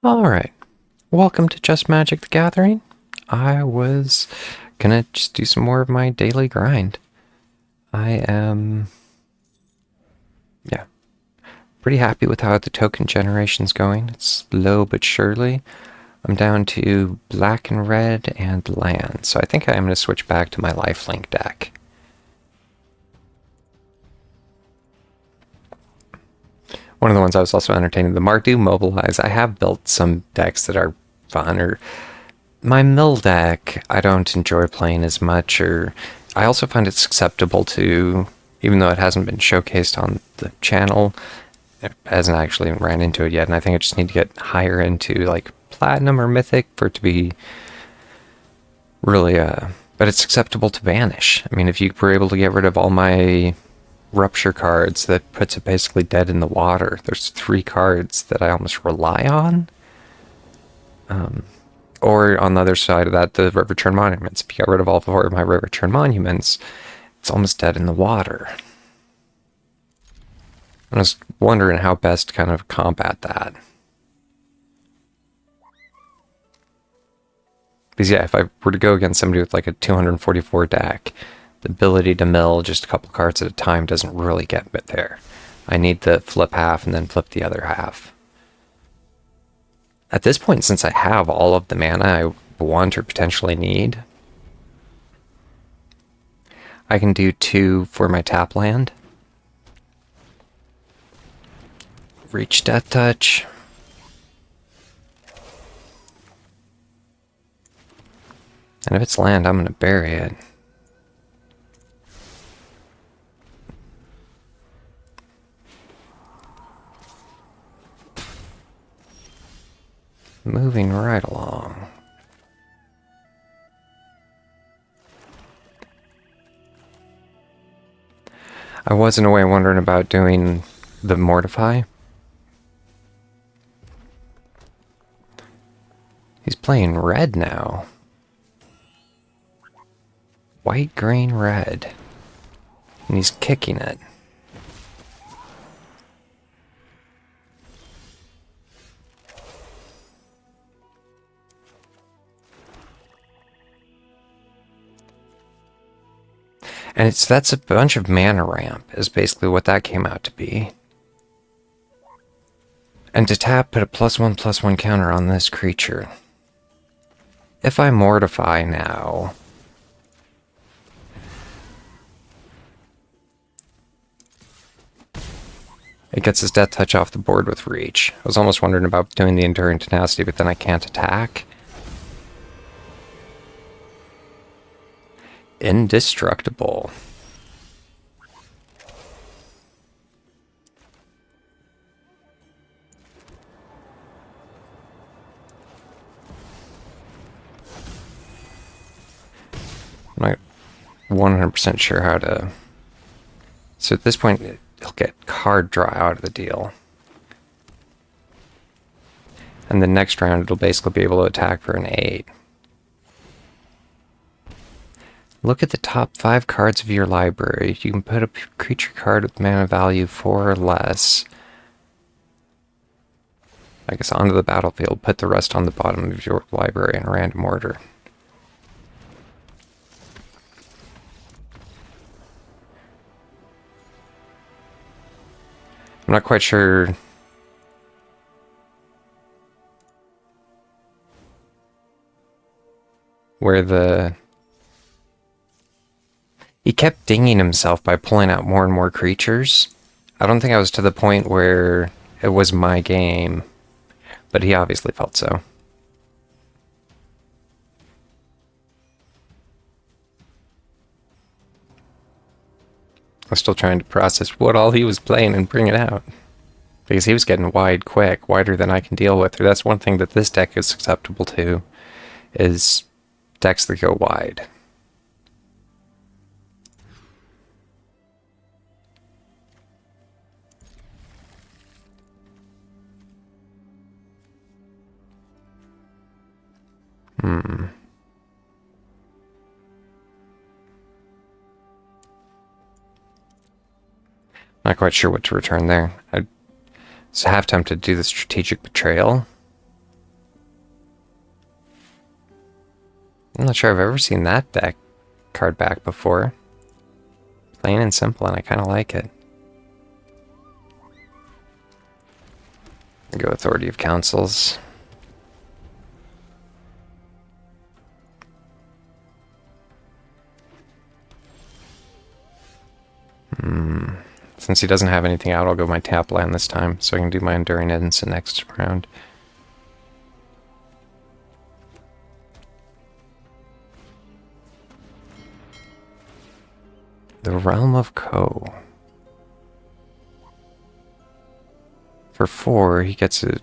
Alright, welcome to Just Magic the Gathering. I was gonna just do some more of my daily grind. I am, yeah, pretty happy with how the token generation's going. It's slow but surely. I'm down to black and red and land, so I think I'm gonna switch back to my lifelink deck. One of the ones I was also entertaining, the Mardu Mobilize. I have built some decks that are fun, or my mill deck I don't enjoy playing as much, or I also find it's acceptable to, even though it hasn't been showcased on the channel, it hasn't actually ran into it yet, and I think I just need to get higher into like platinum or mythic for it to be really, but it's acceptable to banish. I mean, if you were able to get rid of all my rupture cards, that puts it basically dead in the water. There's 3 cards that I almost rely on. Or on the other side of that, the River Turn Monuments. If you got rid of all 4 of my River Turn Monuments, it's almost dead in the water. I was wondering how best to kind of combat that. Because yeah, if I were to go against somebody with like a 244 deck, the ability to mill just a couple cards at a time doesn't really get me there. I need to flip half and then flip the other half. At this point, since I have all of the mana I want or potentially need, I can do 2 for my tap land. Reach Death Touch. And if it's land, I'm going to bury it. Moving right along. I was in a way wondering about doing the Mortify. He's playing red now. White, green, red. And he's kicking it. And that's a bunch of mana ramp, is basically what that came out to be. And to tap, put a +1/+1 counter on this creature. If I Mortify now, it gets his Death Touch off the board with Reach. I was almost wondering about doing the Enduring Tenacity, but then I can't attack. Indestructible. I'm not 100% sure how to... So at this point, he'll get card draw out of the deal. And the next round, it'll basically be able to attack for an 8. Look at the top 5 cards of your library. You can put a creature card with mana value 4 or less, I guess, onto the battlefield. Put the rest on the bottom of your library in random order. I'm not quite sure where the... He kept dinging himself by pulling out more and more creatures. I don't think I was to the point where it was my game, but he obviously felt so. I was still trying to process what all he was playing and bring it out. Because he was getting wide quick, wider than I can deal with. That's one thing that this deck is susceptible to, is decks that go wide. Not quite sure what to return there. I was half tempted to do the Strategic Betrayal. I'm not sure I've ever seen that deck card back before. Plain and simple, and I kind of like it. Go Authority of Councils. Since he doesn't have anything out, I'll go my tap land this time, so I can do my Enduring Instant next round. The Realm of Ko. For 4, he gets a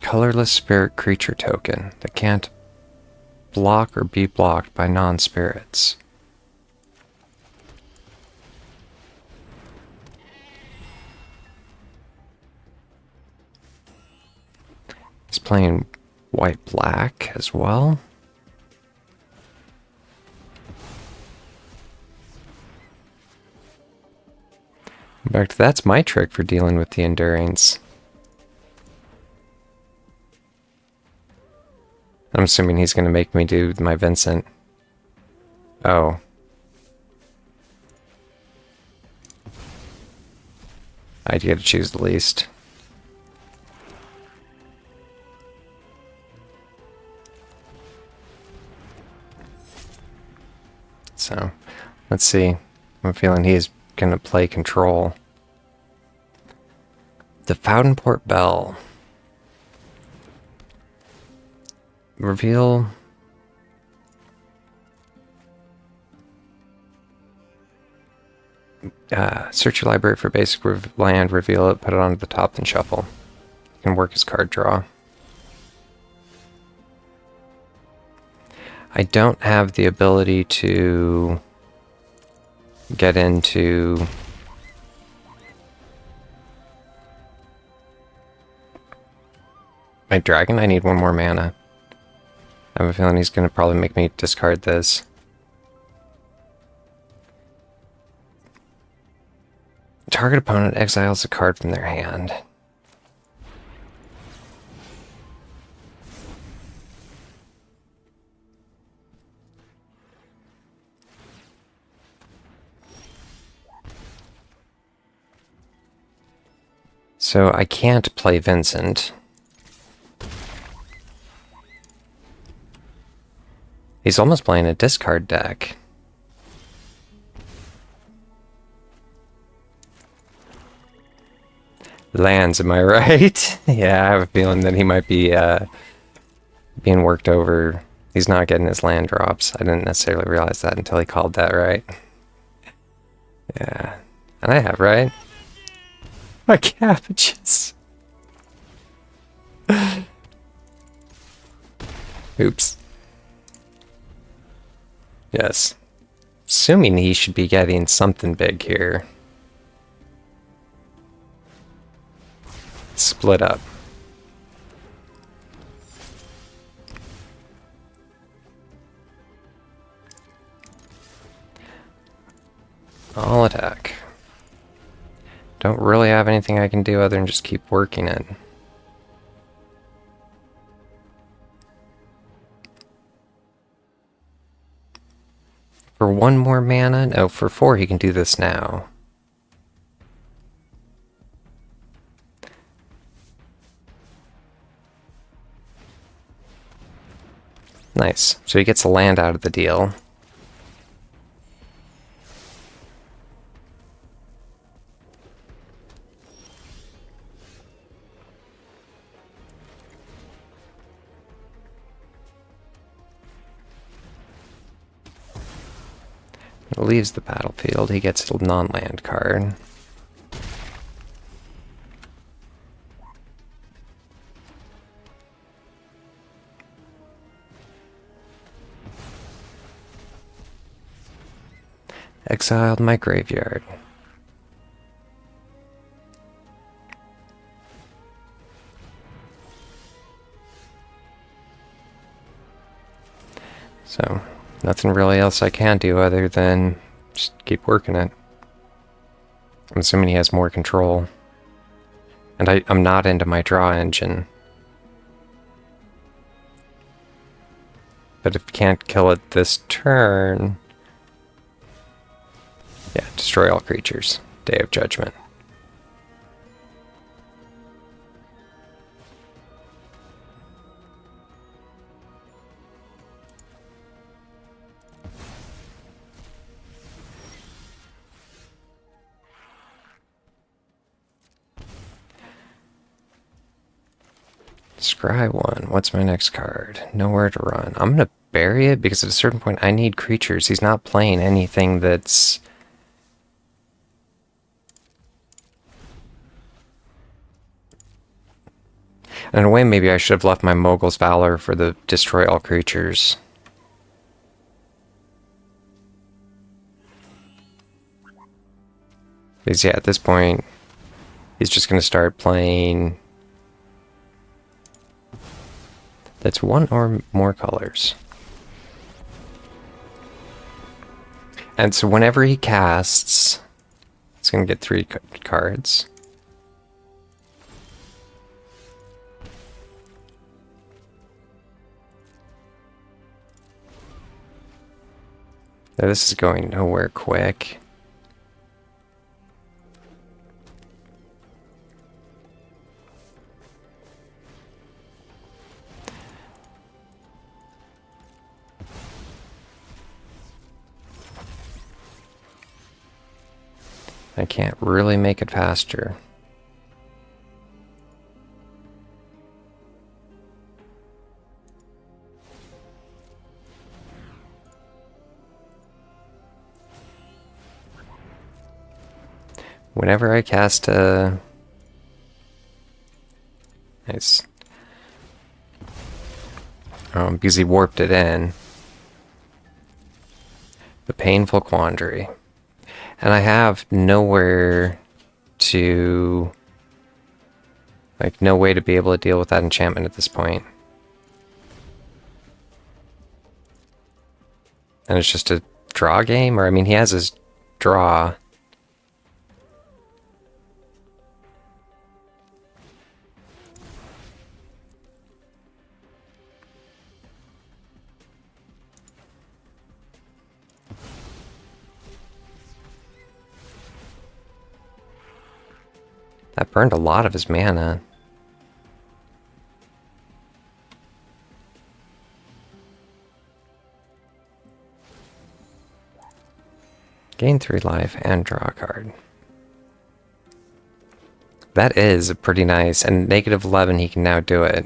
colorless spirit creature token that can't block or be blocked by non-spirits. He's playing white-black as well. In fact, that's my trick for dealing with the Endurings. I'm assuming he's going to make me do my Vincent. Oh. I get to choose the least. So, let's see. I'm feeling he's going to play control. The Fountainport Bell. Reveal... search your library for basic land, reveal it, put it onto the top, then shuffle. You can work as card draw. I don't have the ability to get into my dragon. I need 1 more mana. I have a feeling he's going to probably make me discard this. Target opponent exiles a card from their hand. So I can't play Vincent. He's almost playing a discard deck. Lands, am I right? Yeah, I have a feeling that he might be being worked over. He's not getting his land drops. I didn't necessarily realize that until he called that, right? Yeah. And I have, right? My cabbages. Oops. Yes. Assuming he should be getting something big here. Split up. All attack. Don't really have anything I can do other than just keep working it. For 1 more mana? No, for 4 he can do this now. Nice. So he gets a land out of the deal. Leaves the battlefield, he gets a non-land card. Exiled my graveyard. So, nothing really else I can do other than just keep working it. I'm assuming he has more control. And I'm not into my draw engine. But if you can't kill it this turn... Yeah, destroy all creatures. Day of Judgment. Scry 1. What's my next card? Nowhere to run. I'm going to bury it because at a certain point I need creatures. He's not playing anything that's... In a way, maybe I should have left my Mogul's Valor for the destroy all creatures. Because yeah, at this point, he's just going to start playing... That's one or more colors. And so whenever he casts, it's going to get 3 cards. Now this is going nowhere quick. I can't really make it faster. Whenever I cast a... Nice. Because he warped it in. The Painful Quandary. And I have nowhere to... Like, no way to be able to deal with that enchantment at this point. And it's just a draw game? Or, I mean, he has his draw. That burned a lot of his mana. Gain 3 life and draw a card. That is pretty nice, and -11 he can now do it.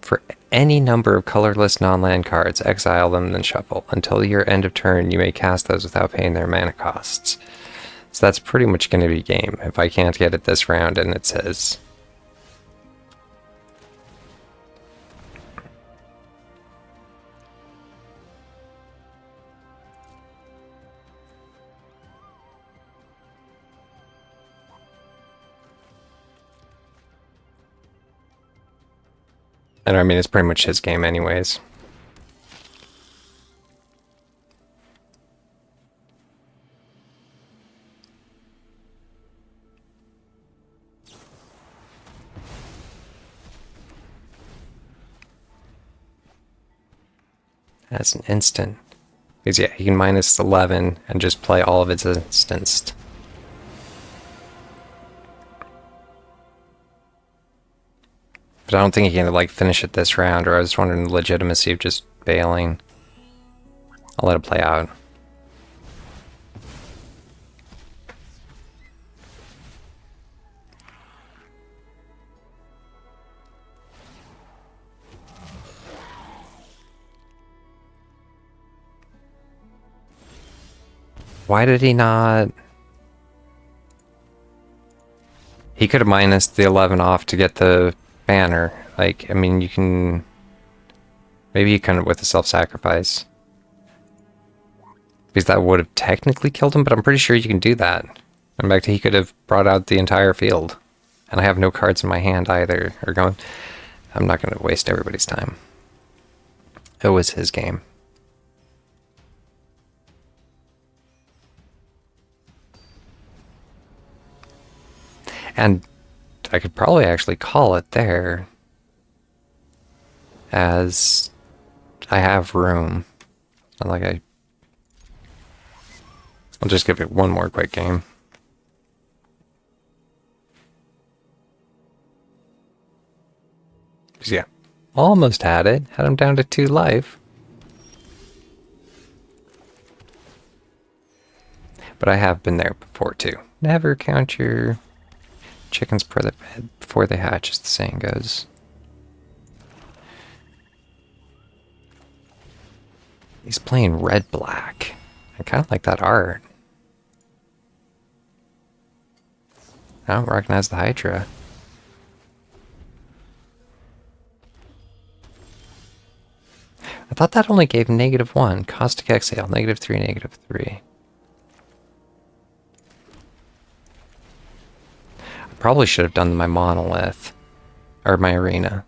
For any number of colorless non-land cards, exile them, then shuffle. Until your end of turn, you may cast those without paying their mana costs. So that's pretty much going to be game, if I can't get it this round and it's his. And I mean, it's pretty much his game anyways. That's an instant. Because yeah, he can -11 and just play all of its instanced. But I don't think he can like finish it this round, or I was wondering the legitimacy of just bailing. I'll let it play out. Why did he not? He could have minused the 11 off to get the banner. Like, I mean, you can... Maybe you couldn't with a self-sacrifice. Because that would have technically killed him, but I'm pretty sure you can do that. In fact, he could have brought out the entire field. And I have no cards in my hand either. Or going... I'm not going to waste everybody's time. It was his game. And I could probably actually call it there as I have room. It's not like I'll just give it one more quick game. Yeah, almost had it. Had him down to 2 life. But I have been there before too. Never count your chickens before they hatch, as the saying goes. He's playing red-black. I kind of like that art. I don't recognize the Hydra. I thought that only gave -1. Caustic Exhale, -3, -3. I probably should have done my monolith. Or my arena.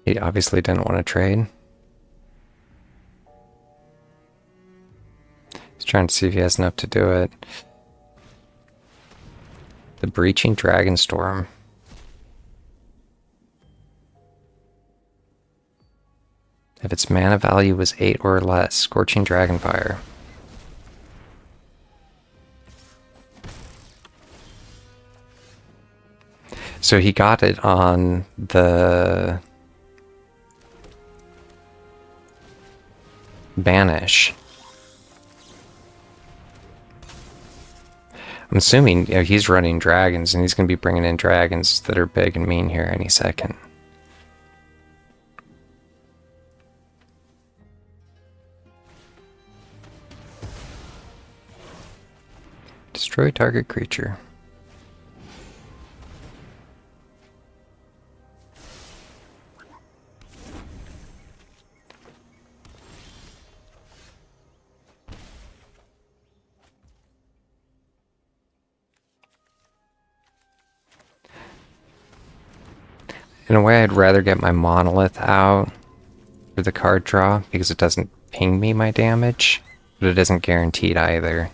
He obviously didn't want to trade. He's trying to see if he has enough to do it. The Breaching Dragonstorm. If its mana value was 8 or less, Scorching Dragonfire. So he got it on the Banish. I'm assuming he's running dragons, and he's going to be bringing in dragons that are big and mean here any second. Destroy target creature. In a way, I'd rather get my monolith out for the card draw, because it doesn't ping me my damage, but it isn't guaranteed either.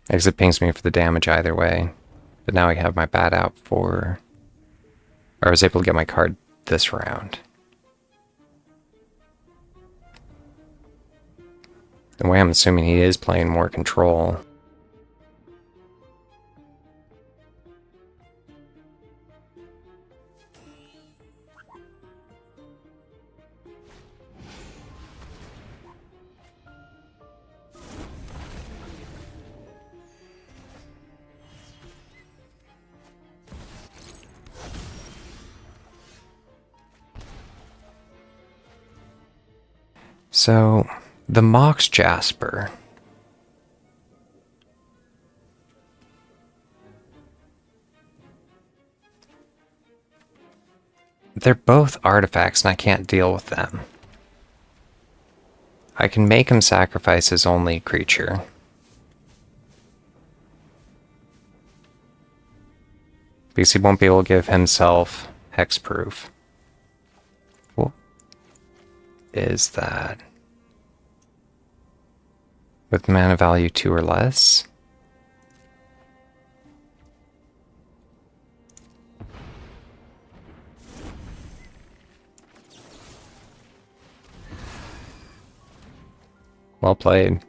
Because it pings me for the damage either way. But now I have my bat out for... Or I was able to get my card this round. The way I'm assuming he is playing more control. So, the Mox Jasper. They're both artifacts and I can't deal with them. I can make him sacrifice his only creature. Because he won't be able to give himself hexproof. What is that? With mana value 2 or less? Well played.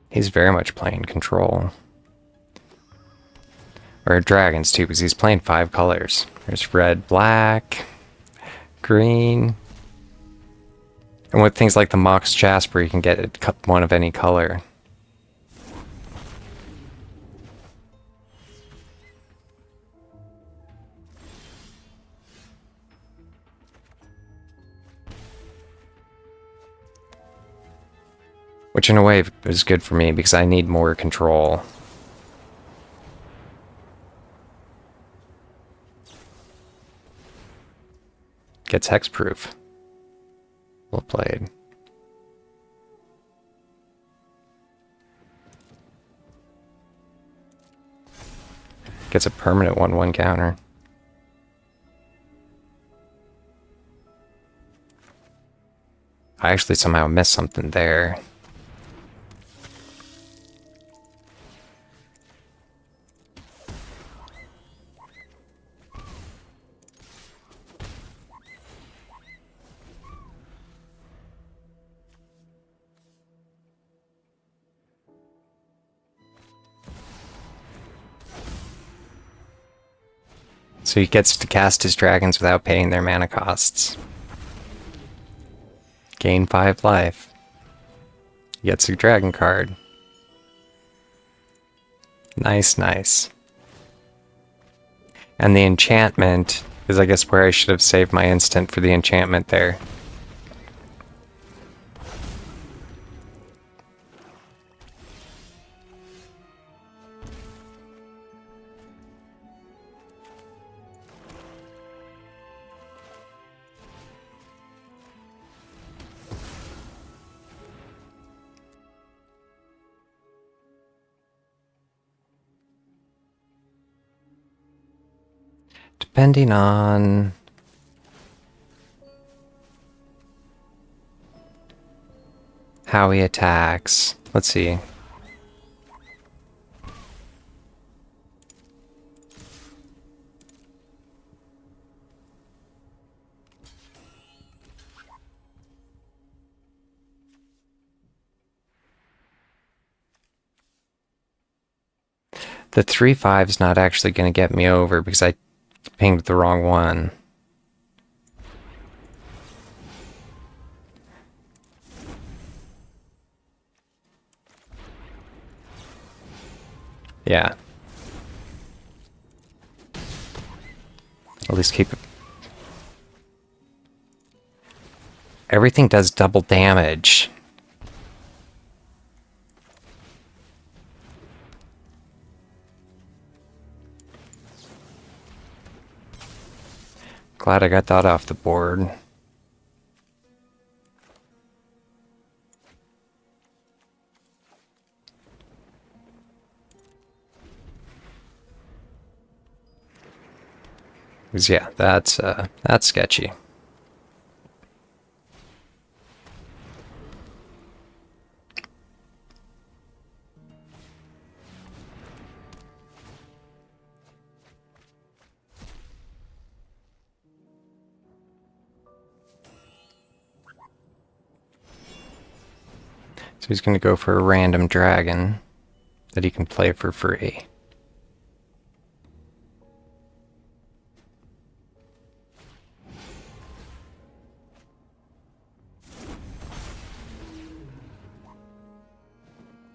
He's very much playing control. Or dragons too, because he's playing 5 colors. There's red, black, green. And with things like the Mox Jasper, you can get one of any color. Which in a way is good for me because I need more control. Gets hexproof. Well played. Gets a permanent 1/1 counter. I actually somehow missed something there. So he gets to cast his dragons without paying their mana costs. Gain 5 life. He gets a dragon card. Nice, nice. And the enchantment is, I guess, where I should have saved my instant for the enchantment there. Depending on how he attacks. Let's see. The 3/5 is not actually going to get me over because I pinged the wrong one. Yeah. At least keep it. Everything does double damage. Glad I got that off the board. Because yeah, that's sketchy. So he's going to go for a random dragon that he can play for free.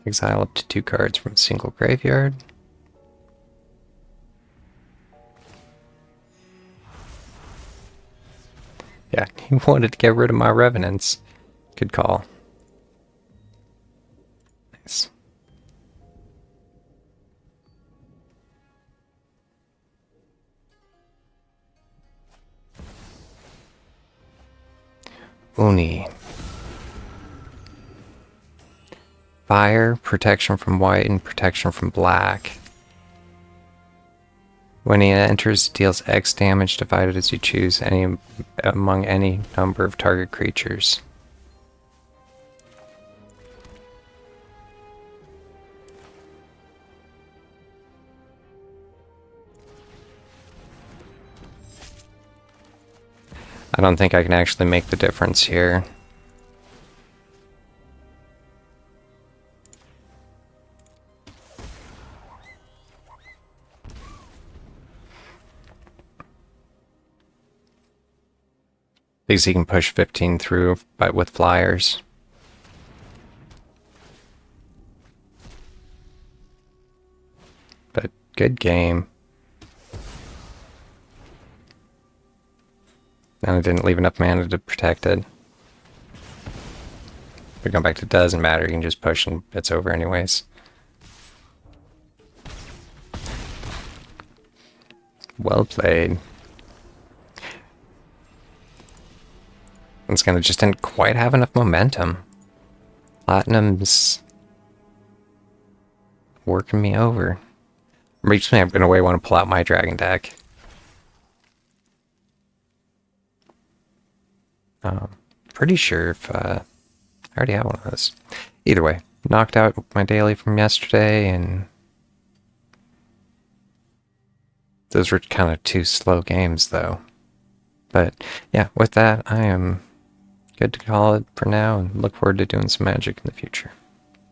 Exile up to 2 cards from a single graveyard. Yeah, he wanted to get rid of my revenants. Good call. Nice. Uni. Fire, protection from white, and protection from black. When he enters, deals X damage divided as you choose any among any number of target creatures. I don't think I can actually make the difference here. Because he can push 15 through with flyers. But good game. And I didn't leave enough mana to protect it. But going back to doesn't matter. You can just push and it's over anyways. Well played. It's gonna just didn't quite have enough momentum. Platinum's working me over. Recently, I'm gonna want to pull out my dragon deck. Pretty sure if I already have one of those. Either way, knocked out my daily from yesterday, and those were kind of two slow games, though. But yeah, with that, I am good to call it for now, and look forward to doing some Magic in the future.